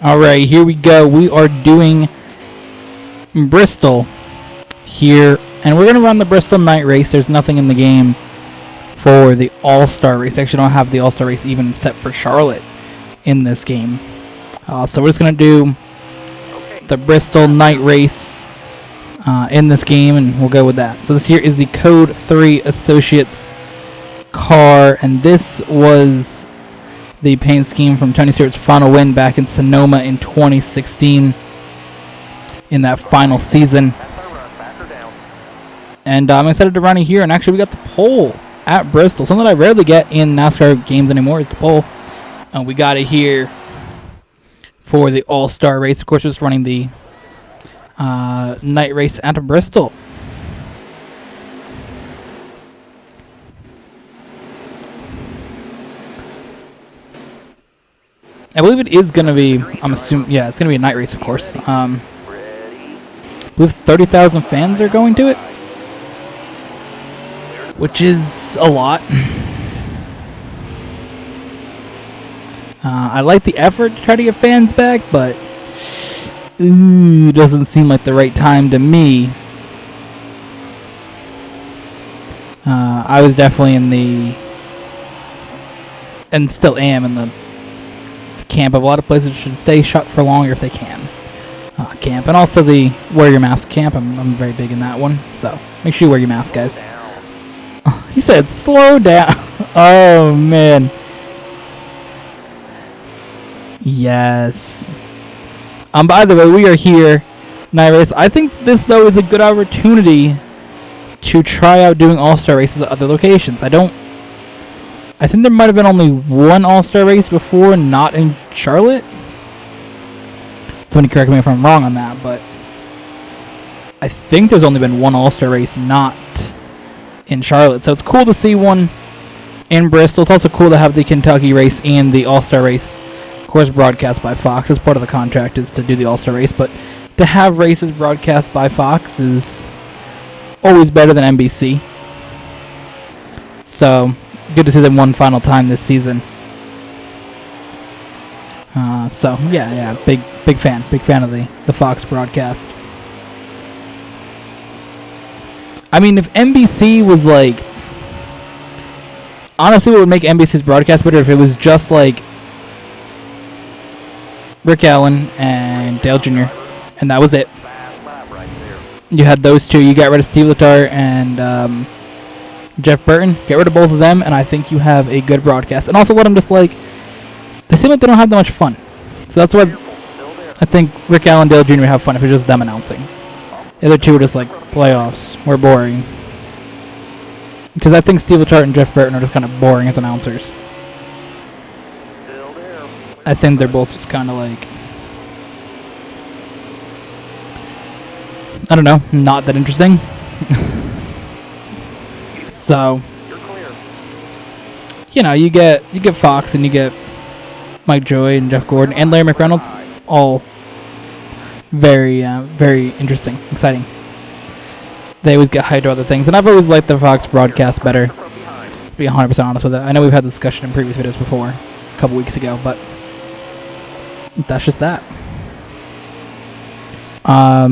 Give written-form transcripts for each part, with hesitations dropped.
Alright, here we go. We are doing Bristol here, and we're going to run the Bristol night race. There's nothing in the game for the All-Star race. I actually don't have the All-Star race even set for Charlotte in this game. So we're just going to do the Bristol night race in this game, and we'll go with that. So this here is the Code 3 Associates car, and this was the paint scheme from Tony Stewart's final win back in Sonoma in 2016 in that final season. And I'm excited to run it here, and actually we got the pole at Bristol, something that I rarely get in NASCAR games anymore is the pole. And we got it here for the All-Star race. Of course, we're just running the night race at Bristol. I believe it is going to be, I'm assuming, yeah, it's going to be a night race, of course. I believe 30,000 fans are going to it, which is a lot. I like the effort to try to get fans back, but doesn't seem like the right time to me. I was definitely in the, and still am in the camp of a lot of places should stay shut for longer if they can. Camp, and also the wear your mask camp. I'm very big in that one, so make sure you wear your mask, guys. He said slow down. Oh man. Yes. By the way, we are here night race. I think this though is a good opportunity to try out doing all-star races at other locations. I think there might have been only one All-Star race before, not in Charlotte. Somebody correct me if I'm wrong on that, but I think there's only been one All-Star race not in Charlotte. So it's cool to see one in Bristol. It's also cool to have the Kentucky race and the All-Star race, of course, broadcast by Fox. As part of the contract is to do the All-Star race, but to have races broadcast by Fox is always better than NBC. So good to see them one final time this season. So yeah, big fan of the Fox broadcast. I mean, if NBC was like, honestly, what would make NBC's broadcast better if it was just like Rick Allen and Dale Jr. and that was it. You had those two. You got rid of Steve Letarte and Jeff Burton, get rid of both of them, and I think you have a good broadcast. And also let them just like, they seem like they don't have that much fun. So that's why I think Rick Allen and Dale Jr. would have fun if it was just them announcing. The other two were just like, playoffs, we're boring. Because I think Steve Letarte and Jeff Burton are just kind of boring as announcers. I think they're both just kind of like, I don't know, not that interesting. So, you know, you get Fox and you get Mike Joy and Jeff Gordon and Larry McReynolds, all very interesting, exciting. They always get hyped to other things, and I've always liked the Fox broadcast better. To be 100% honest with it, I know we've had this discussion in previous videos before, a couple weeks ago, but that's just that. Yeah,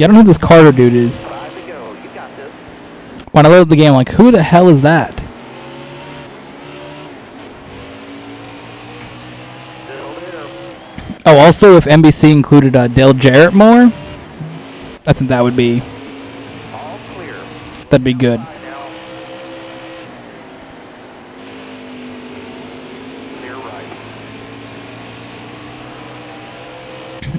I don't know who this Carter dude is. When I loaded the game, I'm like, who the hell is that? Oh, also, if NBC included Dale Jarrett more, I think that'd be good.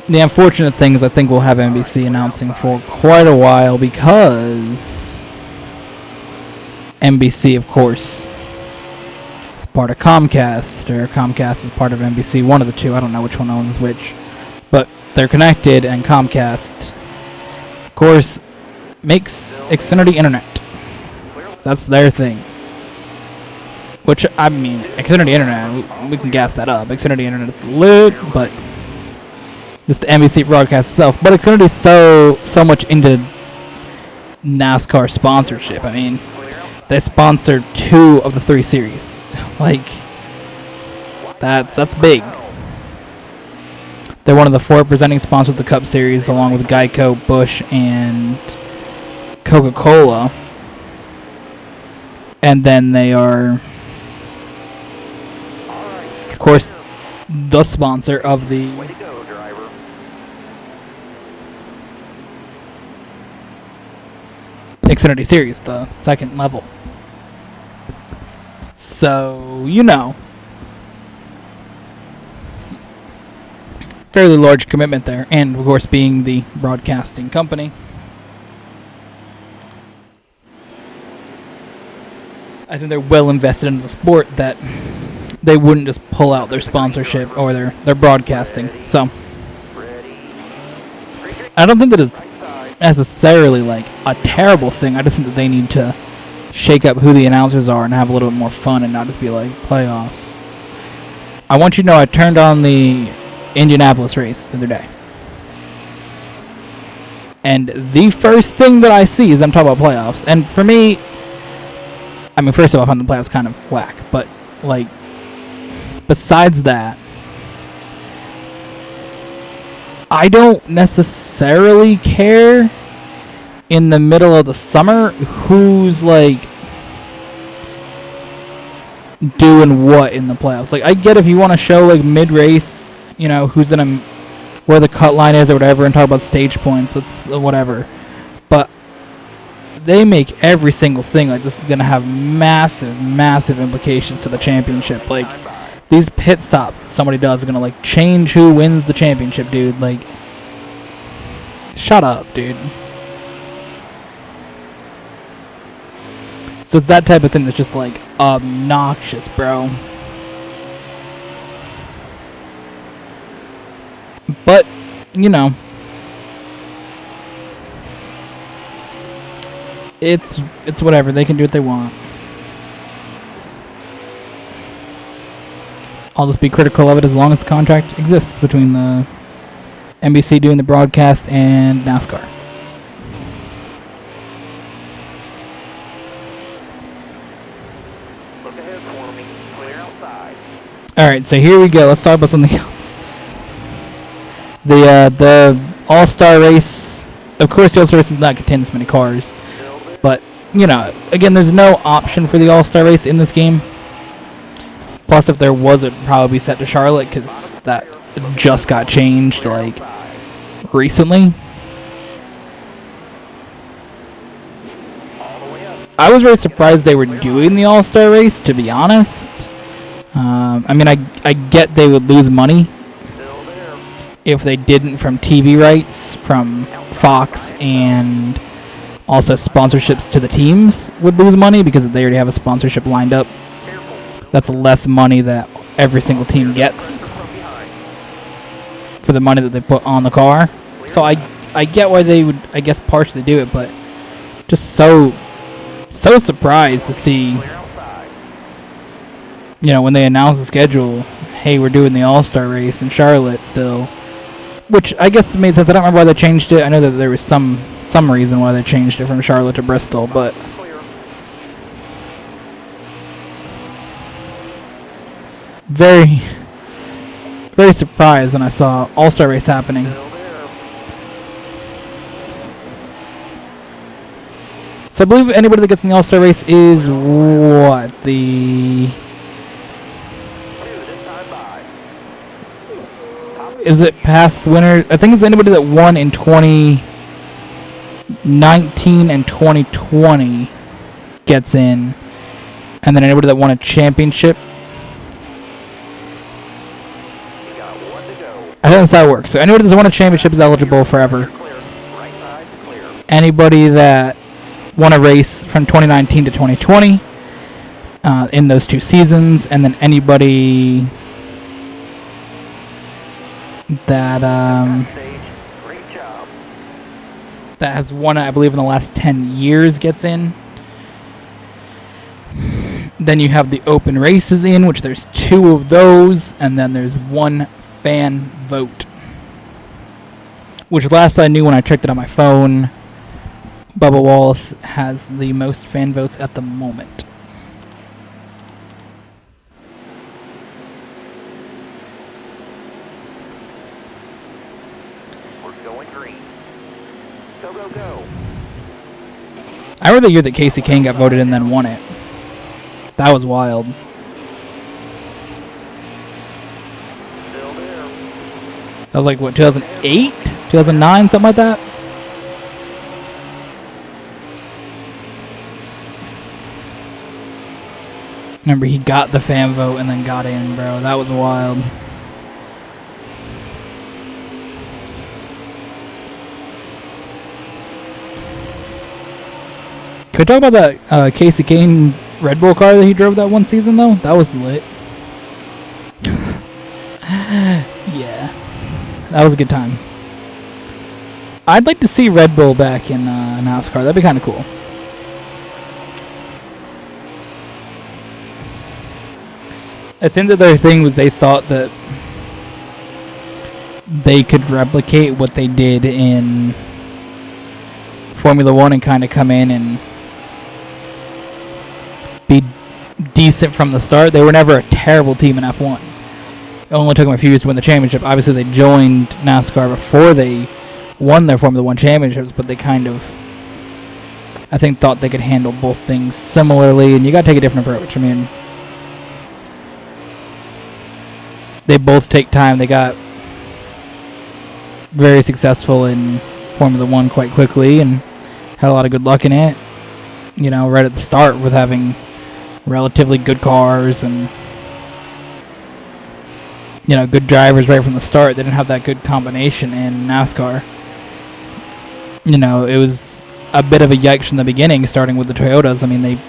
The unfortunate thing is I think we'll have NBC announcing for quite a while because NBC, of course, is part of Comcast, or Comcast is part of NBC, one of the two. I don't know which one owns which, but they're connected, and Comcast, of course, makes Xfinity Internet. That's their thing. Which, I mean, Xfinity Internet, we can gas that up. Xfinity Internet is lit, but just the NBC broadcast itself. But Xfinity is so much into NASCAR sponsorship. I mean, they sponsor 2 of the 3 series. Like, That's big. They're one of the 4 presenting sponsors of the Cup Series, along with Geico, Busch, and Coca-Cola. And then they are, of course, the sponsor of the Xfinity Series, the second level. So, you know, fairly large commitment there. And, of course, being the broadcasting company, I think they're well invested in the sport that they wouldn't just pull out their sponsorship or their broadcasting. So, I don't think that it's necessarily like a terrible thing. I just think that they need to shake up who the announcers are and have a little bit more fun and not just be like playoffs. I want you to know I turned on the Indianapolis race the other day, and the first thing that I see is them talking about playoffs. And for me, I mean, first of all, I find the playoffs kind of whack, but like besides that, I don't necessarily care in the middle of the summer who's like doing what in the playoffs. Like, I get if you want to show like mid-race, you know, who's gonna, where the cut line is or whatever, and talk about stage points. That's whatever. But they make every single thing like this is gonna have massive implications to the championship. Like, these pit stops somebody does are gonna like change who wins the championship, dude. Like, shut up, dude. So it's that type of thing that's just like obnoxious, bro. But, you know, it's whatever. They can do what they want. I'll just be critical of it as long as the contract exists between the NBC doing the broadcast and NASCAR. Look ahead for me. Clear outside. Alright, so here we go. Let's talk about something else. The All-Star race. Of course, the All-Star race does not contain this many cars. But, you know, again, there's no option for the All-Star race in this game. Plus, if there was, it would probably be set to Charlotte, because that just got changed, like, recently. I was very surprised they were doing the All-Star race, to be honest. I mean, I get they would lose money if they didn't from TV rights, from Fox, and also sponsorships to the teams would lose money because they already have a sponsorship lined up. That's less money that every single team gets for the money that they put on the car. So I get why they would, I guess, partially do it, but just so surprised to see, you know, when they announced the schedule, hey, we're doing the All-Star race in Charlotte still, which I guess made sense. I don't remember why they changed it. I know that there was some reason why they changed it from Charlotte to Bristol, but very surprised when I saw All-Star race happening. So I believe anybody that gets in the All-Star race is what? Is it past winner? I think it's anybody that won in 2019 and 2020 gets in. And then anybody that won a championship. I think that's how it works. So anybody that's won a championship is eligible forever. Anybody that won a race from 2019 to 2020 in those 2 seasons, and then anybody that that has won it, I believe, in the last 10 years gets in. Then you have the open races in, which there's 2 of those, and then there's 1 fan vote, which last I knew when I checked it on my phone, Bubba Wallace has the most fan votes at the moment. We're going green. Go, go, go. I remember the year that Casey Kane got voted in and then won it. That was wild. Still there. That was like, what, 2008? 2009, something like that? Remember, he got the fan vote and then got in, bro. That was wild. Could we talk about that Casey Kane Red Bull car that he drove that one season, though? That was lit. Yeah. That was a good time. I'd like to see Red Bull back in NASCAR. That'd be kind of cool. I think that their thing was they thought that they could replicate what they did in Formula 1 and kind of come in and be decent from the start. They were never a terrible team in F1. It only took them a few years to win the championship. Obviously, they joined NASCAR before they won their Formula 1 championships, but they kind of, I think, thought they could handle both things similarly, and you got to take a different approach. I mean, they both take time. They got very successful in Formula 1 quite quickly and had a lot of good luck in it, you know, right at the start with having relatively good cars and, you know, good drivers right from the start. They didn't have that good combination in NASCAR. You know, it was a bit of a yikes from the beginning, starting with the Toyotas. I mean,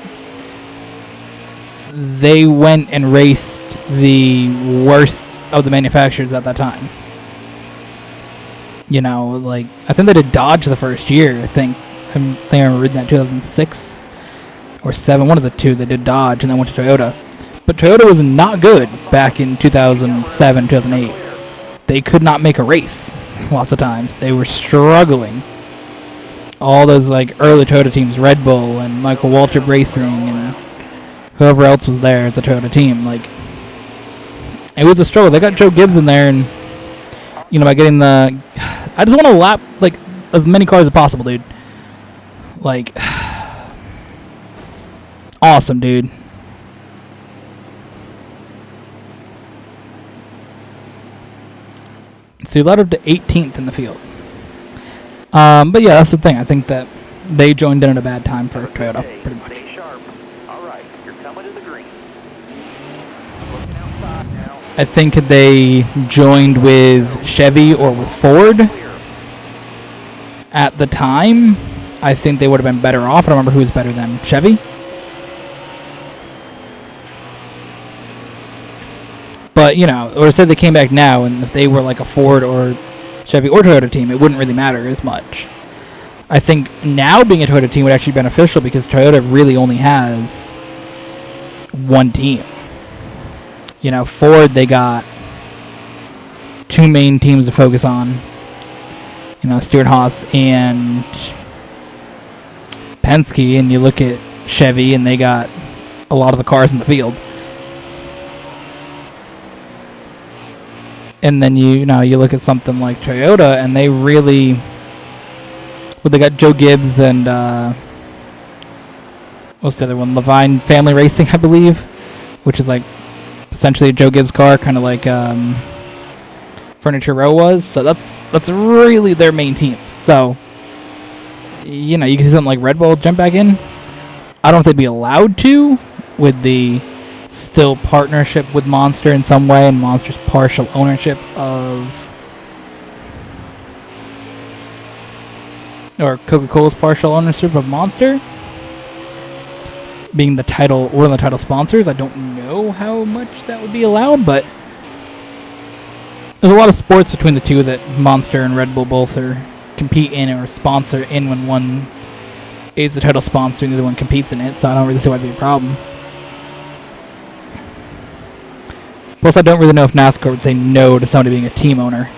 they went and raced the worst of the manufacturers at that time. You know, like, I think they did Dodge the first year. I think I remember reading that 2006 or 7, one of the two. They did Dodge and then went to Toyota. But Toyota was not good back in 2007, 2008. They could not make a race lots of times. They were struggling. All those like early Toyota teams, Red Bull and Michael Waltrip Racing and whoever else was there as a Toyota team, like, it was a struggle. They got Joe Gibbs in there, and, you know, by getting the, I just want to lap like as many cars as possible, dude. Like, awesome, dude. So he led up to 18th in the field. But yeah, that's the thing. I think that they joined in at a bad time for Toyota, pretty much. Stay sharp. All right, you're coming to the green. Looking outside now. I think they joined with Chevy or with Ford Clear. at the time. I think they would have been better off. I don't remember who was better than Chevy. But, you know, or say they came back now, and if they were like a Ford or Chevy or Toyota team, it wouldn't really matter as much. I think now being a Toyota team would actually be beneficial because Toyota really only has one team. You know, Ford, they got two main teams to focus on. You know, Stewart-Haas and Penske, and you look at Chevy, and they got a lot of the cars in the field. And then you look at something like Toyota, and they really, well, they got Joe Gibbs and what's the other one? Levine Family Racing, I believe, which is like essentially a Joe Gibbs car, kind of like Furniture Row was. So that's really their main team. So, you know, you can see something like Red Bull jump back in. I don't know if they'd be allowed to with the still partnership with Monster in some way, and Monster's partial ownership of, or Coca-Cola's partial ownership of Monster being the title, one of the title sponsors. I don't know how much that would be allowed, but there's a lot of sports between the two that Monster and Red Bull both are compete in or sponsor in. When one is the title sponsor and the other one competes in it, so I don't really see why it'd be a problem. Plus, I don't really know if NASCAR would say no to somebody being a team owner.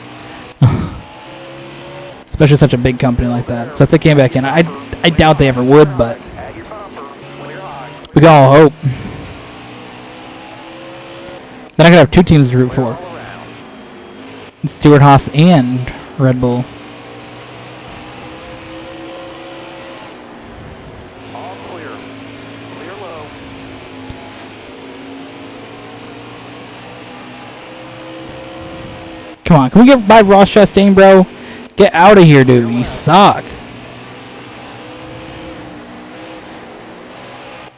Especially such a big company like that. So if they came back in, I doubt they ever would, but At your bumper. Clear high. we can all hope. Then I could have two teams to root for. All around. Stewart-Haas and Red Bull. Come on, can we get by Ross Chastain, bro? Get out of here, dude. You suck.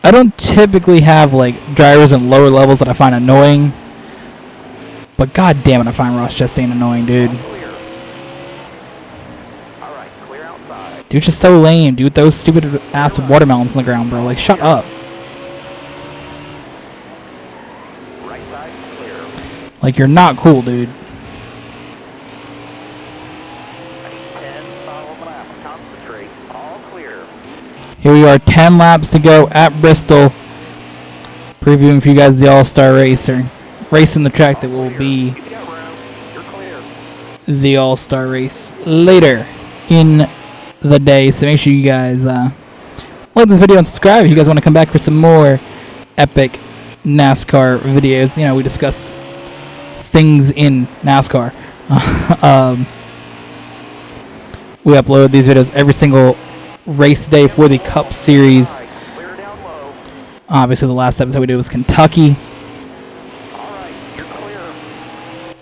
I don't typically have like drivers in lower levels that I find annoying, but god damn it, I find Ross Chastain annoying, dude. Dude's just so lame, dude. Those stupid ass watermelons on the ground, bro. Like, shut up. Like, you're not cool, dude. Here we are, 10 laps to go at Bristol. Previewing for you guys the All-Star race, or racing the track that will be the All-Star race later in the day. So make sure you guys like this video and subscribe if you guys want to come back for some more epic NASCAR videos. You know, we discuss things in NASCAR. We upload these videos every single race day for the Cup Series. Obviously, the last episode we did was Kentucky.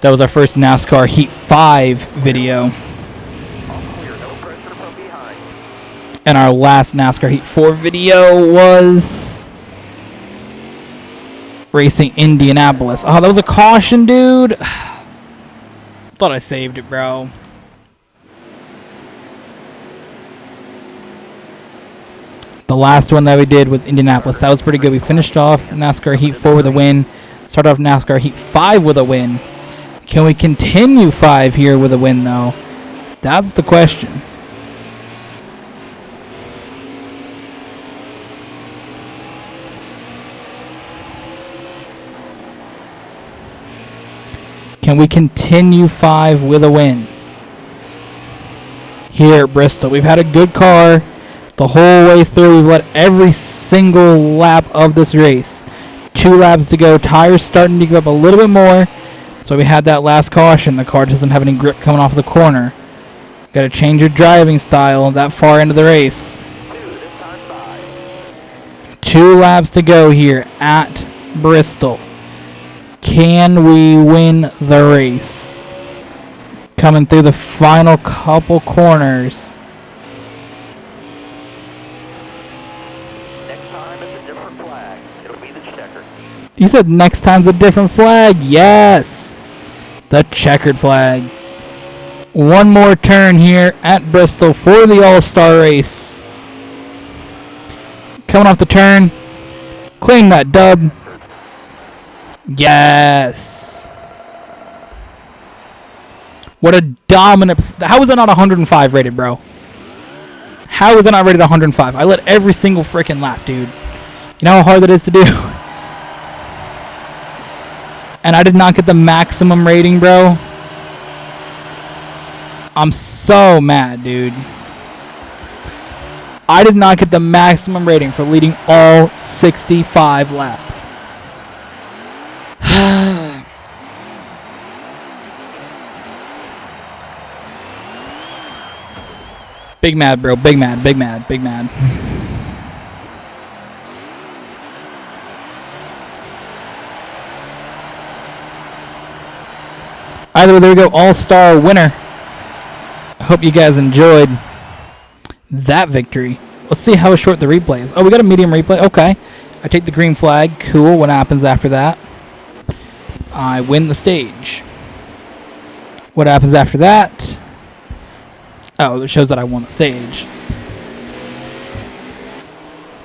That was our first NASCAR Heat 5 video. And our last NASCAR Heat 4 video was racing Indianapolis. Oh, that was a caution, dude. Thought I saved it, bro. The last one that we did was Indianapolis. That was pretty good. We finished off NASCAR Heat 4 with a win. Started off NASCAR Heat 5 with a win. Can we continue 5 here with a win, though? That's the question. Can we continue 5 with a win here at Bristol? We've had a good car the whole way through. We've led every single lap of this race. 2 laps to go. Tires starting to give up a little bit more. So we had that last caution. The car doesn't have any grip coming off the corner. Got to change your driving style that far into the race. 2 laps to go here at Bristol. Can we win the race? Coming through the final couple corners. Next time it's a different flag. It'll be the checkered. You said next time's a different flag? Yes! The checkered flag. One more turn here at Bristol for the All-Star race. Coming off the turn. Claim that dub. Yes! What a dominant... How is that not 105 rated, bro? How is that not rated 105? I led every single freaking lap, dude. You know how hard that is to do? And I did not get the maximum rating, bro. I'm so mad, dude. I did not get the maximum rating for leading all 65 laps. Big mad, bro. Big mad, big mad, big mad. Either way, there we go. All-Star winner. I hope you guys enjoyed that victory. Let's see how short the replay is. Oh, we got a medium replay. Okay. I take the green flag. Cool. What happens after that? I win the stage. What happens after that? Oh, it shows that I won the stage.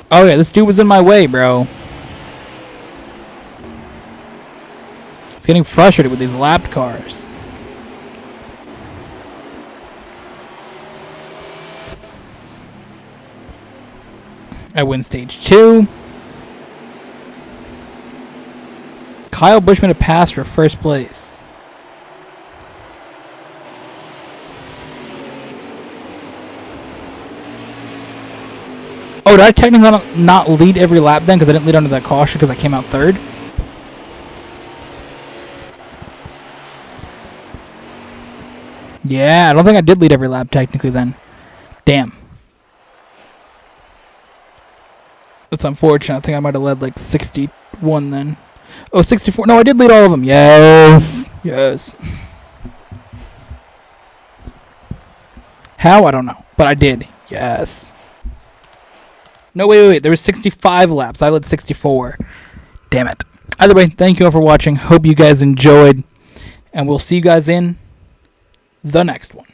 Oh, yeah. This dude was in my way, bro. He's getting frustrated with these lapped cars. I win stage 2. Kyle Busch made a pass for first place. Oh, did I technically not lead every lap then because I didn't lead under that caution because I came out third? Yeah, I don't think I did lead every lap technically then. Damn. That's unfortunate. I think I might have led like 61 then. Oh, 64. No, I did lead all of them. Yes. Yes. How? I don't know. But I did. Yes. No, wait. There was 65 laps. I led 64. Damn it. Either way, thank you all for watching. Hope you guys enjoyed. And we'll see you guys in the next one.